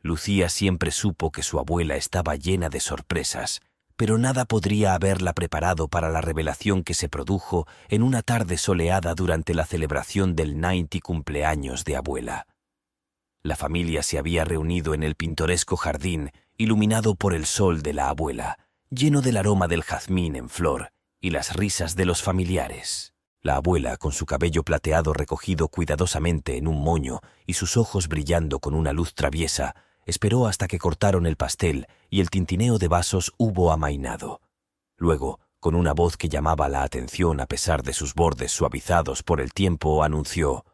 Lucía siempre supo que su abuela estaba llena de sorpresas, pero nada podría haberla preparado para la revelación que se produjo en una tarde soleada durante la celebración del 90 cumpleaños de abuela. La familia se había reunido en el pintoresco jardín, iluminado por el sol de la abuela, lleno del aroma del jazmín en flor y las risas de los familiares. La abuela, con su cabello plateado recogido cuidadosamente en un moño y sus ojos brillando con una luz traviesa, esperó hasta que cortaron el pastel y el tintineo de vasos hubo amainado. Luego, con una voz que llamaba la atención a pesar de sus bordes suavizados por el tiempo, anunció: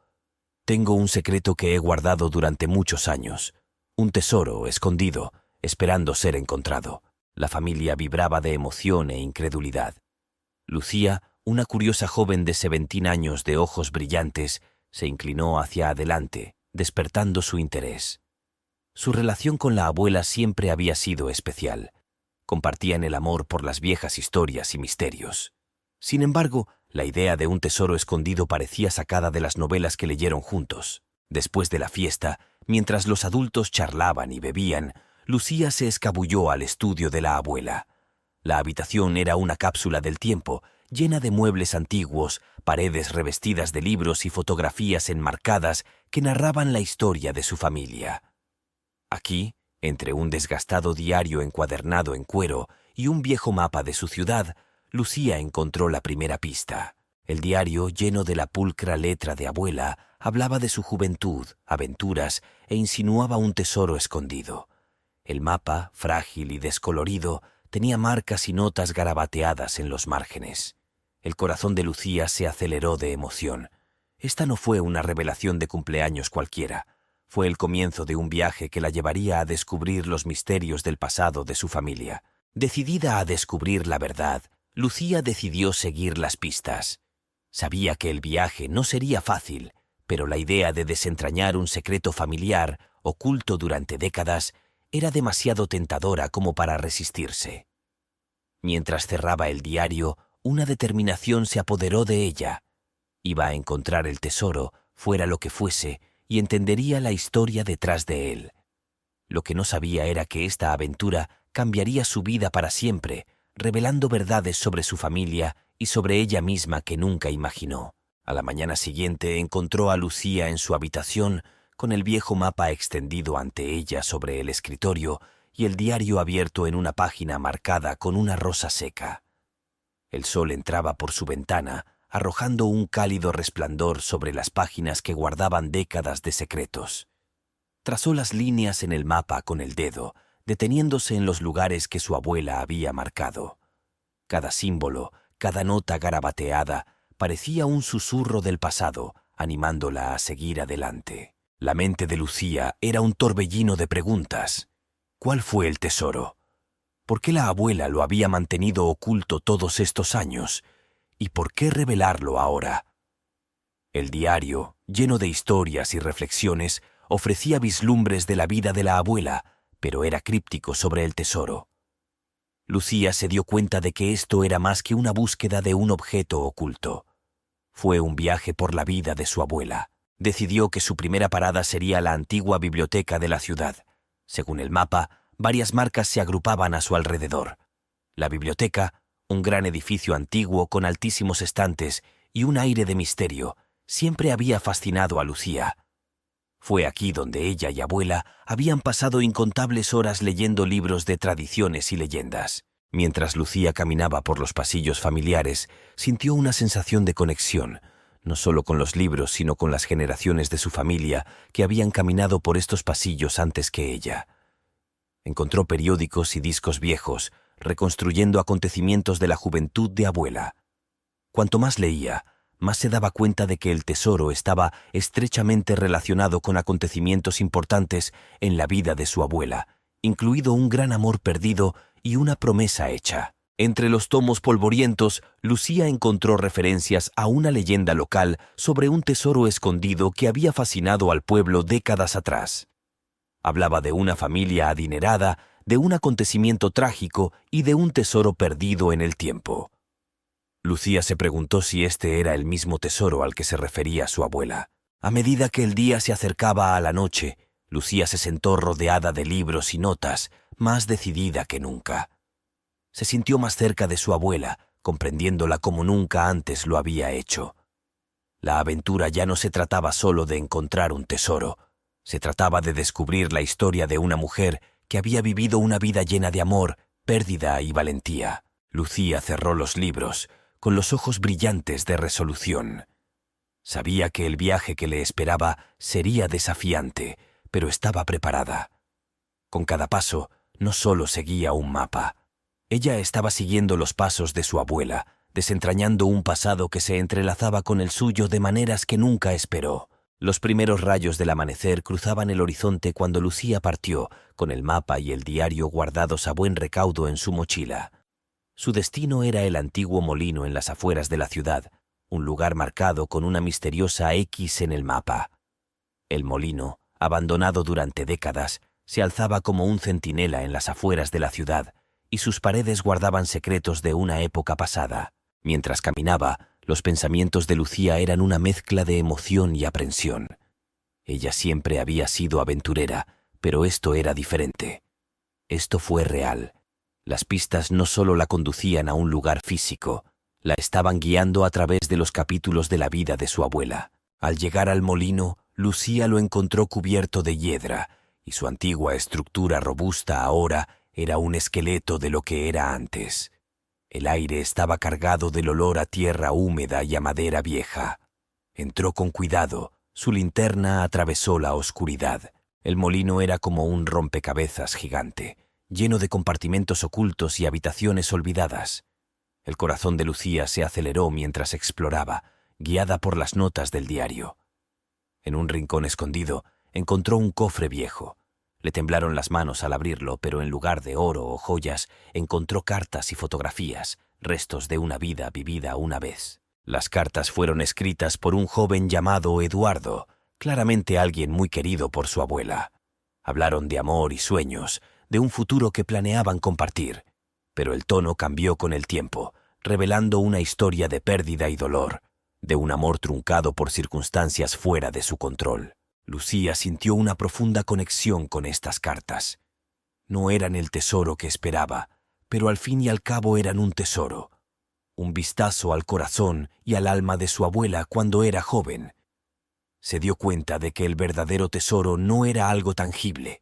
«Tengo un secreto que he guardado durante muchos años, un tesoro escondido, esperando ser encontrado». La familia vibraba de emoción e incredulidad. Lucía, una curiosa joven de 17 años de ojos brillantes, se inclinó hacia adelante, despertando su interés. Su relación con la abuela siempre había sido especial. Compartían el amor por las viejas historias y misterios. Sin embargo, la idea de un tesoro escondido parecía sacada de las novelas que leyeron juntos. Después de la fiesta, mientras los adultos charlaban y bebían, Lucía se escabulló al estudio de la abuela. La habitación era una cápsula del tiempo, llena de muebles antiguos, paredes revestidas de libros y fotografías enmarcadas que narraban la historia de su familia. Aquí, entre un desgastado diario encuadernado en cuero y un viejo mapa de su ciudad, Lucía encontró la primera pista. El diario, lleno de la pulcra letra de abuela, hablaba de su juventud, aventuras e insinuaba un tesoro escondido. El mapa, frágil y descolorido, tenía marcas y notas garabateadas en los márgenes. El corazón de Lucía se aceleró de emoción. Esta no fue una revelación de cumpleaños cualquiera. Fue el comienzo de un viaje que la llevaría a descubrir los misterios del pasado de su familia. Decidida a descubrir la verdad, Lucía decidió seguir las pistas. Sabía que el viaje no sería fácil, pero la idea de desentrañar un secreto familiar, oculto durante décadas, era demasiado tentadora como para resistirse. Mientras cerraba el diario, una determinación se apoderó de ella. Iba a encontrar el tesoro, fuera lo que fuese, y entendería la historia detrás de él. Lo que no sabía era que esta aventura cambiaría su vida para siempre, revelando verdades sobre su familia y sobre ella misma que nunca imaginó. A la mañana siguiente encontró a Lucía en su habitación, con el viejo mapa extendido ante ella sobre el escritorio y el diario abierto en una página marcada con una rosa seca. El sol entraba por su ventana, arrojando un cálido resplandor sobre las páginas que guardaban décadas de secretos. Trazó las líneas en el mapa con el dedo, deteniéndose en los lugares que su abuela había marcado. Cada símbolo, cada nota garabateada, parecía un susurro del pasado, animándola a seguir adelante. La mente de Lucía era un torbellino de preguntas. ¿Cuál fue el tesoro? ¿Por qué la abuela lo había mantenido oculto todos estos años? ¿Y por qué revelarlo ahora? El diario, lleno de historias y reflexiones, ofrecía vislumbres de la vida de la abuela, pero era críptico sobre el tesoro. Lucía se dio cuenta de que esto era más que una búsqueda de un objeto oculto. Fue un viaje por la vida de su abuela. Decidió que su primera parada sería la antigua biblioteca de la ciudad. Según el mapa, varias marcas se agrupaban a su alrededor. La biblioteca, un gran edificio antiguo con altísimos estantes y un aire de misterio, siempre había fascinado a Lucía. Fue aquí donde ella y abuela habían pasado incontables horas leyendo libros de tradiciones y leyendas. Mientras Lucía caminaba por los pasillos familiares, sintió una sensación de conexión, no solo con los libros, sino con las generaciones de su familia que habían caminado por estos pasillos antes que ella. Encontró periódicos y discos viejos, reconstruyendo acontecimientos de la juventud de abuela. Cuanto más leía, más se daba cuenta de que el tesoro estaba estrechamente relacionado con acontecimientos importantes en la vida de su abuela, incluido un gran amor perdido y una promesa hecha. Entre los tomos polvorientos, Lucía encontró referencias a una leyenda local sobre un tesoro escondido que había fascinado al pueblo décadas atrás. Hablaba de una familia adinerada, de un acontecimiento trágico y de un tesoro perdido en el tiempo. Lucía se preguntó si este era el mismo tesoro al que se refería su abuela. A medida que el día se acercaba a la noche, Lucía se sentó rodeada de libros y notas, más decidida que nunca. Se sintió más cerca de su abuela, comprendiéndola como nunca antes lo había hecho. La aventura ya no se trataba solo de encontrar un tesoro, se trataba de descubrir la historia de una mujer que había vivido una vida llena de amor, pérdida y valentía. Lucía cerró los libros, con los ojos brillantes de resolución. Sabía que el viaje que le esperaba sería desafiante, pero estaba preparada. Con cada paso, no solo seguía un mapa. Ella estaba siguiendo los pasos de su abuela, desentrañando un pasado que se entrelazaba con el suyo de maneras que nunca esperó. Los primeros rayos del amanecer cruzaban el horizonte cuando Lucía partió, con el mapa y el diario guardados a buen recaudo en su mochila. Su destino era el antiguo molino en las afueras de la ciudad, un lugar marcado con una misteriosa X en el mapa. El molino, abandonado durante décadas, se alzaba como un centinela en las afueras de la ciudad, y sus paredes guardaban secretos de una época pasada. Mientras caminaba, los pensamientos de Lucía eran una mezcla de emoción y aprensión. Ella siempre había sido aventurera, pero esto era diferente. Esto fue real. Las pistas no solo la conducían a un lugar físico, la estaban guiando a través de los capítulos de la vida de su abuela. Al llegar al molino, Lucía lo encontró cubierto de hiedra, y su antigua estructura robusta ahora era un esqueleto de lo que era antes. El aire estaba cargado del olor a tierra húmeda y a madera vieja. Entró con cuidado, su linterna atravesó la oscuridad. El molino era como un rompecabezas gigante, lleno de compartimentos ocultos y habitaciones olvidadas. El corazón de Lucía se aceleró mientras exploraba, guiada por las notas del diario. En un rincón escondido, encontró un cofre viejo. Le temblaron las manos al abrirlo, pero en lugar de oro o joyas, encontró cartas y fotografías, restos de una vida vivida una vez. Las cartas fueron escritas por un joven llamado Eduardo, claramente alguien muy querido por su abuela. Hablaron de amor y sueños, de un futuro que planeaban compartir. Pero el tono cambió con el tiempo, revelando una historia de pérdida y dolor, de un amor truncado por circunstancias fuera de su control. Lucía sintió una profunda conexión con estas cartas. No eran el tesoro que esperaba, pero al fin y al cabo eran un tesoro. Un vistazo al corazón y al alma de su abuela cuando era joven. Se dio cuenta de que el verdadero tesoro no era algo tangible.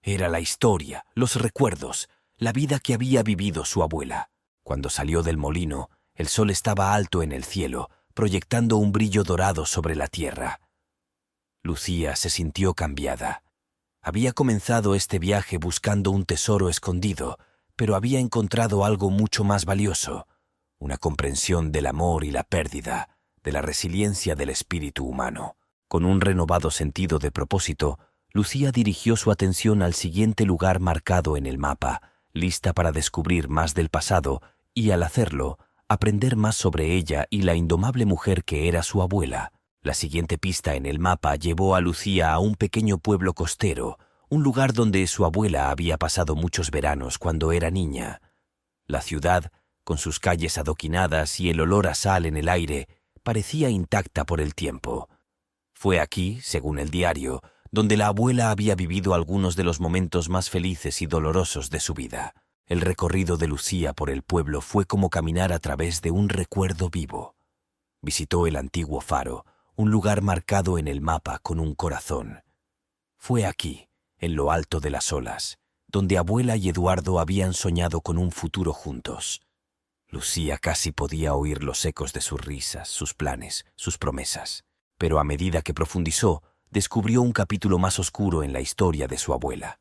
Era la historia, los recuerdos, la vida que había vivido su abuela. Cuando salió del molino, el sol estaba alto en el cielo, proyectando un brillo dorado sobre la tierra. Lucía se sintió cambiada. Había comenzado este viaje buscando un tesoro escondido, pero había encontrado algo mucho más valioso, una comprensión del amor y la pérdida, de la resiliencia del espíritu humano. Con un renovado sentido de propósito, Lucía dirigió su atención al siguiente lugar marcado en el mapa, lista para descubrir más del pasado y, al hacerlo, aprender más sobre ella y la indomable mujer que era su abuela. La siguiente pista en el mapa llevó a Lucía a un pequeño pueblo costero, un lugar donde su abuela había pasado muchos veranos cuando era niña. La ciudad, con sus calles adoquinadas y el olor a sal en el aire, parecía intacta por el tiempo. Fue aquí, según el diario, donde la abuela había vivido algunos de los momentos más felices y dolorosos de su vida. El recorrido de Lucía por el pueblo fue como caminar a través de un recuerdo vivo. Visitó el antiguo faro, un lugar marcado en el mapa con un corazón. Fue aquí, en lo alto de las olas, donde abuela y Eduardo habían soñado con un futuro juntos. Lucía casi podía oír los ecos de sus risas, sus planes, sus promesas. Pero a medida que profundizó, descubrió un capítulo más oscuro en la historia de su abuela.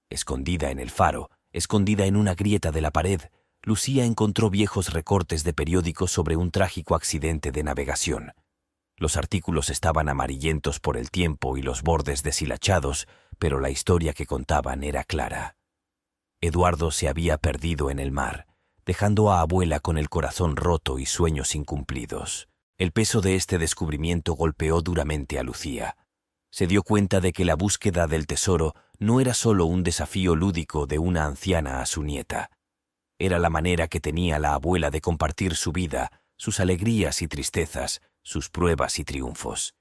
Escondida en el faro, escondida en una grieta de la pared, Lucía encontró viejos recortes de periódicos sobre un trágico accidente de navegación. Los artículos estaban amarillentos por el tiempo y los bordes deshilachados, pero la historia que contaban era clara. Eduardo se había perdido en el mar, dejando a abuela con el corazón roto y sueños incumplidos. El peso de este descubrimiento golpeó duramente a Lucía. Se dio cuenta de que la búsqueda del tesoro no era solo un desafío lúdico de una anciana a su nieta. Era la manera que tenía la abuela de compartir su vida, sus alegrías y tristezas, sus pruebas y triunfos.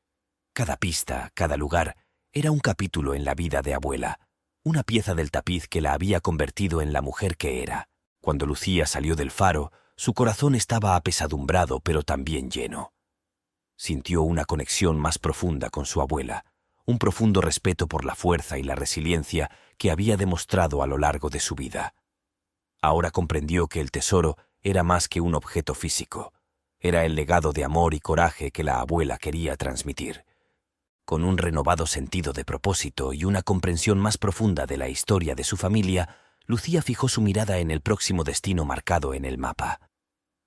Cada pista, cada lugar, Era un capítulo en la vida de abuela, una pieza del tapiz que la había convertido en la mujer que era. Cuando Lucía salió del faro, su corazón estaba apesadumbrado pero también lleno. Sintió una conexión más profunda con su abuela, un profundo respeto por la fuerza y la resiliencia que había demostrado a lo largo de su vida. Ahora comprendió que el tesoro era más que un objeto físico, era el legado de amor y coraje que la abuela quería transmitir. Con un renovado sentido de propósito y una comprensión más profunda de la historia de su familia, Lucía fijó su mirada en el próximo destino marcado en el mapa.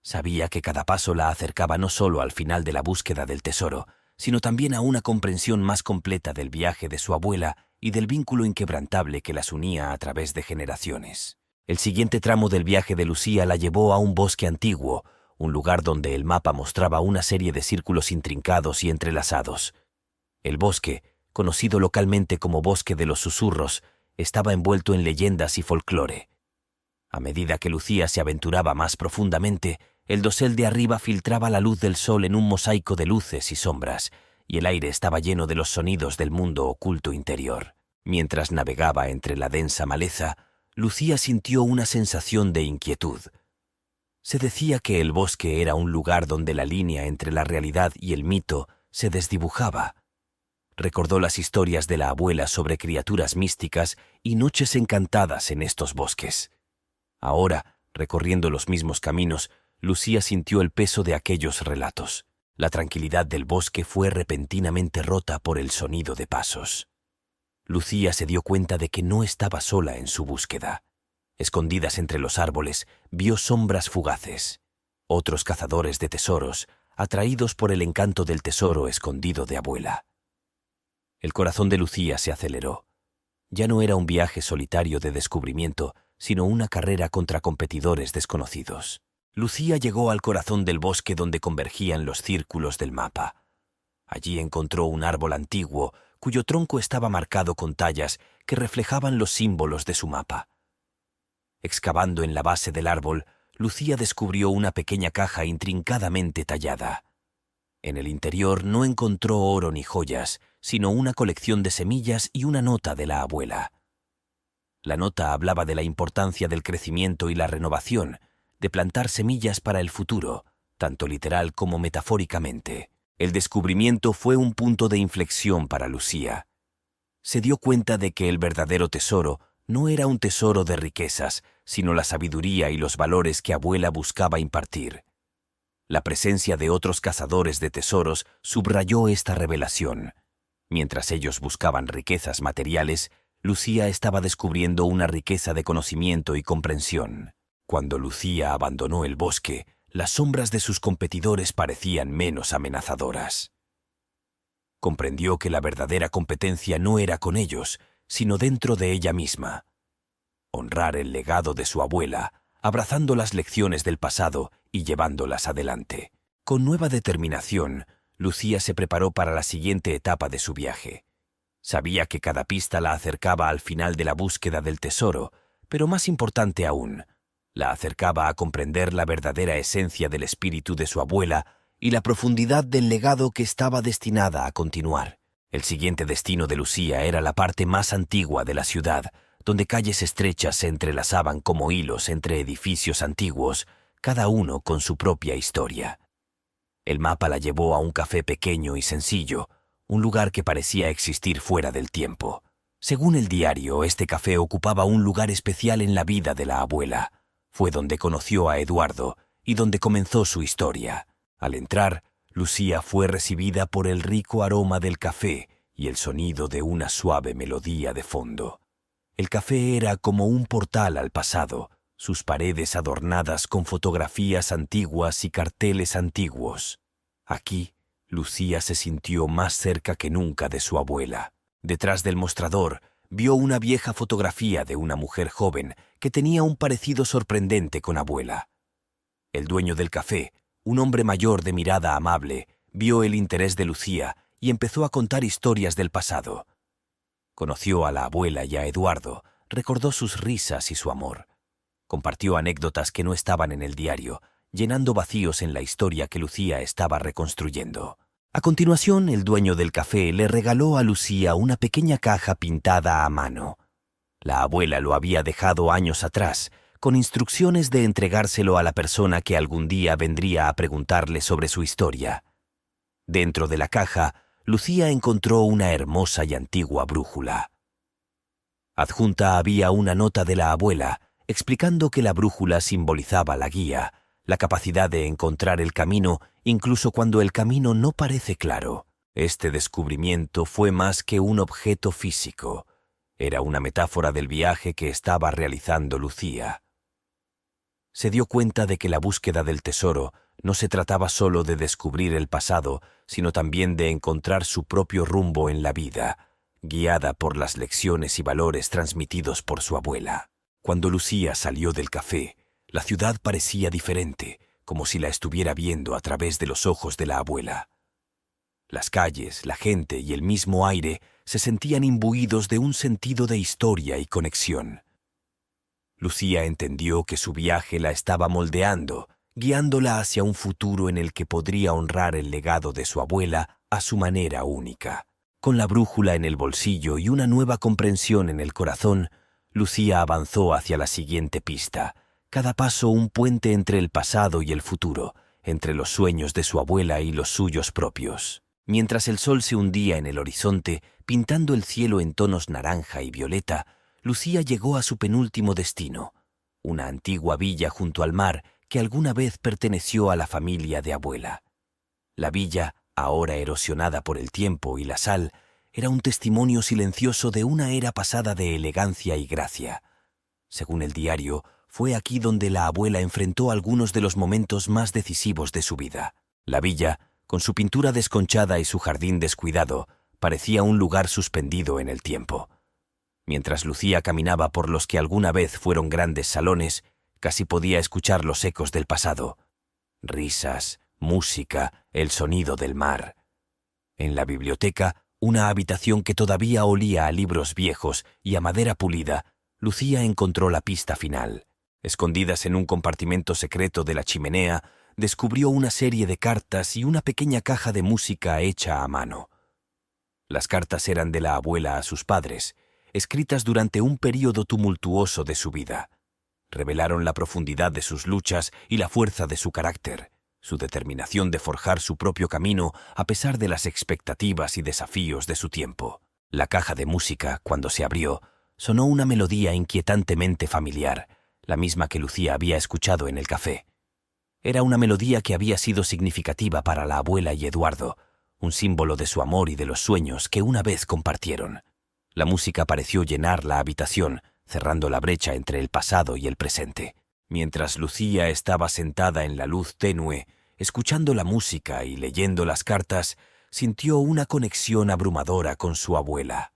Sabía que cada paso la acercaba no solo al final de la búsqueda del tesoro, sino también a una comprensión más completa del viaje de su abuela y del vínculo inquebrantable que las unía a través de generaciones. El siguiente tramo del viaje de Lucía la llevó a un bosque antiguo, un lugar donde el mapa mostraba una serie de círculos intrincados y entrelazados. El bosque, conocido localmente como Bosque de los Susurros, estaba envuelto en leyendas y folclore. A medida que Lucía se aventuraba más profundamente, el dosel de arriba filtraba la luz del sol en un mosaico de luces y sombras, y el aire estaba lleno de los sonidos del mundo oculto interior. Mientras navegaba entre la densa maleza, Lucía sintió una sensación de inquietud. Se decía que el bosque era un lugar donde la línea entre la realidad y el mito se desdibujaba. Recordó las historias de la abuela sobre criaturas místicas y noches encantadas en estos bosques. Ahora, recorriendo los mismos caminos, Lucía sintió el peso de aquellos relatos. La tranquilidad del bosque fue repentinamente rota por el sonido de pasos. Lucía se dio cuenta de que no estaba sola en su búsqueda. Escondidas entre los árboles, vio sombras fugaces. Otros cazadores de tesoros, atraídos por el encanto del tesoro escondido de abuela. El corazón de Lucía se aceleró. Ya no era un viaje solitario de descubrimiento, sino una carrera contra competidores desconocidos. Lucía llegó al corazón del bosque donde convergían los círculos del mapa. Allí encontró un árbol antiguo, cuyo tronco estaba marcado con tallas que reflejaban los símbolos de su mapa. Excavando en la base del árbol, Lucía descubrió una pequeña caja intrincadamente tallada. En el interior no encontró oro ni joyas, sino una colección de semillas y una nota de la abuela. La nota hablaba de la importancia del crecimiento y la renovación, de plantar semillas para el futuro, tanto literal como metafóricamente. El descubrimiento fue un punto de inflexión para Lucía. Se dio cuenta de que el verdadero tesoro no era un tesoro de riquezas, sino la sabiduría y los valores que abuela buscaba impartir. La presencia de otros cazadores de tesoros subrayó esta revelación. Mientras ellos buscaban riquezas materiales, Lucía estaba descubriendo una riqueza de conocimiento y comprensión. Cuando Lucía abandonó el bosque, las sombras de sus competidores parecían menos amenazadoras. Comprendió que la verdadera competencia no era con ellos, sino dentro de ella misma. Honrar el legado de su abuela, abrazando las lecciones del pasado y llevándolas adelante. Con nueva determinación, Lucía se preparó para la siguiente etapa de su viaje. Sabía que cada pista la acercaba al final de la búsqueda del tesoro, pero más importante aún, la acercaba a comprender la verdadera esencia del espíritu de su abuela y la profundidad del legado que estaba destinada a continuar. El siguiente destino de Lucía era la parte más antigua de la ciudad, donde calles estrechas se entrelazaban como hilos entre edificios antiguos, cada uno con su propia historia. El mapa la llevó a un café pequeño y sencillo, un lugar que parecía existir fuera del tiempo. Según el diario, este café ocupaba un lugar especial en la vida de la abuela. Fue donde conoció a Eduardo y donde comenzó su historia. Al entrar, Lucía fue recibida por el rico aroma del café y el sonido de una suave melodía de fondo. El café era como un portal al pasado, sus paredes adornadas con fotografías antiguas y carteles antiguos. Aquí, Lucía se sintió más cerca que nunca de su abuela. Detrás del mostrador, vio una vieja fotografía de una mujer joven que tenía un parecido sorprendente con abuela. El dueño del café, un hombre mayor de mirada amable, vio el interés de Lucía y empezó a contar historias del pasado. Conoció a la abuela y a Eduardo, recordó sus risas y su amor. Compartió anécdotas que no estaban en el diario, llenando vacíos en la historia que Lucía estaba reconstruyendo. A continuación, el dueño del café le regaló a Lucía una pequeña caja pintada a mano. La abuela lo había dejado años atrás, con instrucciones de entregárselo a la persona que algún día vendría a preguntarle sobre su historia. Dentro de la caja, Lucía encontró una hermosa y antigua brújula. Adjunta había una nota de la abuela, explicando que la brújula simbolizaba la guía, la capacidad de encontrar el camino incluso cuando el camino no parece claro. Este descubrimiento fue más que un objeto físico. Era una metáfora del viaje que estaba realizando Lucía. Se dio cuenta de que la búsqueda del tesoro no se trataba solo de descubrir el pasado, sino también de encontrar su propio rumbo en la vida, guiada por las lecciones y valores transmitidos por su abuela. Cuando Lucía salió del café, la ciudad parecía diferente, como si la estuviera viendo a través de los ojos de la abuela. Las calles, la gente y el mismo aire se sentían imbuidos de un sentido de historia y conexión. Lucía entendió que su viaje la estaba moldeando, guiándola hacia un futuro en el que podría honrar el legado de su abuela a su manera única. Con la brújula en el bolsillo y una nueva comprensión en el corazón, Lucía avanzó hacia la siguiente pista, cada paso un puente entre el pasado y el futuro, entre los sueños de su abuela y los suyos propios. Mientras el sol se hundía en el horizonte, pintando el cielo en tonos naranja y violeta, Lucía llegó a su penúltimo destino, una antigua villa junto al mar que alguna vez perteneció a la familia de abuela. La villa, ahora erosionada por el tiempo y la sal, era un testimonio silencioso de una era pasada de elegancia y gracia. Según el diario, fue aquí donde la abuela enfrentó algunos de los momentos más decisivos de su vida. La villa, con su pintura desconchada y su jardín descuidado, parecía un lugar suspendido en el tiempo. Mientras Lucía caminaba por los que alguna vez fueron grandes salones, casi podía escuchar los ecos del pasado. Risas, música, el sonido del mar. En la biblioteca, una habitación que todavía olía a libros viejos y a madera pulida, Lucía encontró la pista final. Escondidas en un compartimento secreto de la chimenea, descubrió una serie de cartas y una pequeña caja de música hecha a mano. Las cartas eran de la abuela a sus padres, escritas durante un período tumultuoso de su vida. Revelaron la profundidad de sus luchas y la fuerza de su carácter, su determinación de forjar su propio camino a pesar de las expectativas y desafíos de su tiempo. La caja de música, cuando se abrió, sonó una melodía inquietantemente familiar, la misma que Lucía había escuchado en el café. Era una melodía que había sido significativa para la abuela y Eduardo, un símbolo de su amor y de los sueños que una vez compartieron. La música pareció llenar la habitación, cerrando la brecha entre el pasado y el presente. Mientras Lucía estaba sentada en la luz tenue, escuchando la música y leyendo las cartas, sintió una conexión abrumadora con su abuela.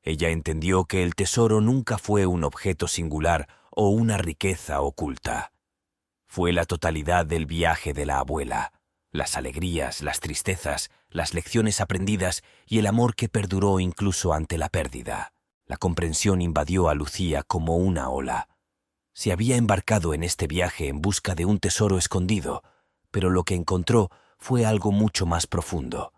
Ella entendió que el tesoro nunca fue un objeto singular o una riqueza oculta. Fue la totalidad del viaje de la abuela, las alegrías, las tristezas, las lecciones aprendidas y el amor que perduró incluso ante la pérdida. La comprensión invadió a Lucía como una ola. Se había embarcado en este viaje en busca de un tesoro escondido, pero lo que encontró fue algo mucho más profundo.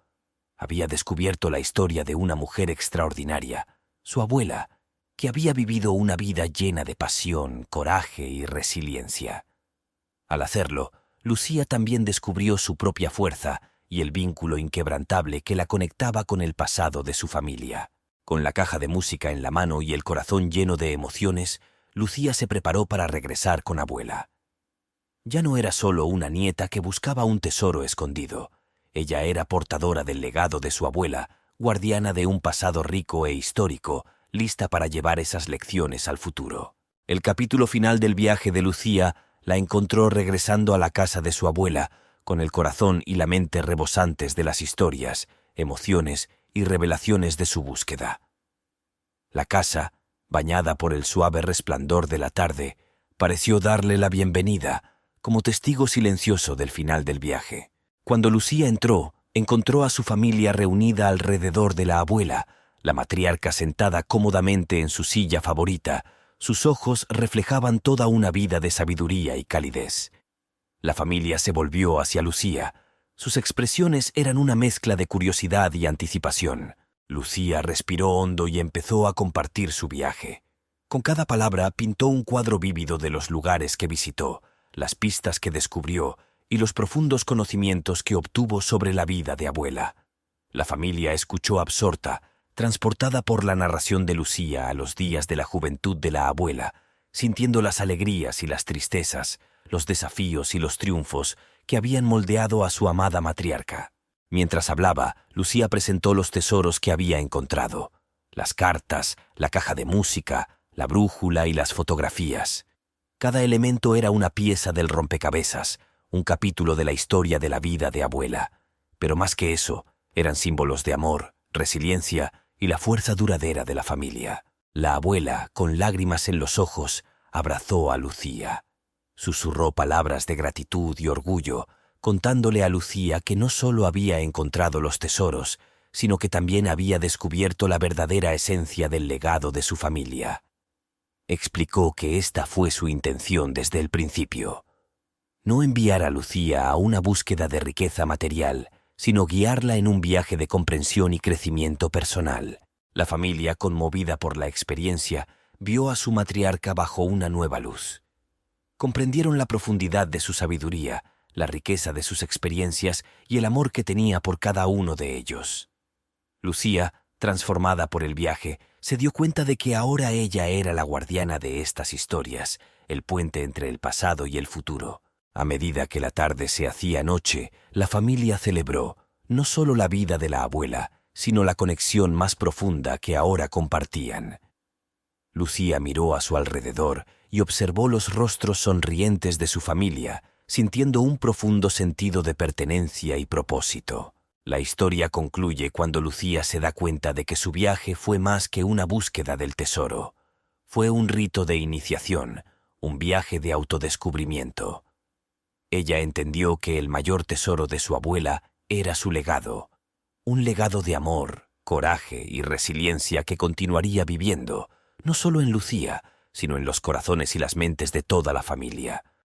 Había descubierto la historia de una mujer extraordinaria, su abuela, que había vivido una vida llena de pasión, coraje y resiliencia. Al hacerlo, Lucía también descubrió su propia fuerza y el vínculo inquebrantable que la conectaba con el pasado de su familia. Con la caja de música en la mano y el corazón lleno de emociones, Lucía se preparó para regresar con abuela. Ya no era solo una nieta que buscaba un tesoro escondido. Ella era portadora del legado de su abuela, guardiana de un pasado rico e histórico, lista para llevar esas lecciones al futuro. El capítulo final del viaje de Lucía la encontró regresando a la casa de su abuela, con el corazón y la mente rebosantes de las historias, emociones y revelaciones de su búsqueda. La casa, bañada por el suave resplandor de la tarde, pareció darle la bienvenida, como testigo silencioso del final del viaje. Cuando Lucía entró, encontró a su familia reunida alrededor de la abuela, la matriarca sentada cómodamente en su silla favorita. Sus ojos reflejaban toda una vida de sabiduría y calidez. La familia se volvió hacia Lucía. Sus expresiones eran una mezcla de curiosidad y anticipación. Lucía respiró hondo y empezó a compartir su viaje. Con cada palabra pintó un cuadro vívido de los lugares que visitó, las pistas que descubrió y los profundos conocimientos que obtuvo sobre la vida de abuela. La familia escuchó absorta, transportada por la narración de Lucía a los días de la juventud de la abuela, sintiendo las alegrías y las tristezas, los desafíos y los triunfos que habían moldeado a su amada matriarca. Mientras hablaba, Lucía presentó los tesoros que había encontrado: las cartas, la caja de música, la brújula y las fotografías. Cada elemento era una pieza del rompecabezas, un capítulo de la historia de la vida de abuela. Pero más que eso, eran símbolos de amor, resiliencia y la fuerza duradera de la familia. La abuela, con lágrimas en los ojos, abrazó a Lucía. Susurró palabras de gratitud y orgullo, contándole a Lucía que no solo había encontrado los tesoros, sino que también había descubierto la verdadera esencia del legado de su familia. Explicó que esta fue su intención desde el principio: no enviar a Lucía a una búsqueda de riqueza material, sino guiarla en un viaje de comprensión y crecimiento personal. La familia, conmovida por la experiencia, vio a su matriarca bajo una nueva luz. Comprendieron la profundidad de su sabiduría, la riqueza de sus experiencias y el amor que tenía por cada uno de ellos. Lucía, transformada por el viaje, se dio cuenta de que ahora ella era la guardiana de estas historias, el puente entre el pasado y el futuro. A medida que la tarde se hacía noche, la familia celebró no solo la vida de la abuela, sino la conexión más profunda que ahora compartían. Lucía miró a su alrededor y observó los rostros sonrientes de su familia, sintiendo un profundo sentido de pertenencia y propósito. La historia concluye cuando Lucía se da cuenta de que su viaje fue más que una búsqueda del tesoro. Fue un rito de iniciación, un viaje de autodescubrimiento. Ella entendió que el mayor tesoro de su abuela era su legado, un legado de amor, coraje y resiliencia que continuaría viviendo, no solo en Lucía, sino en los corazones y las mentes de toda la familia.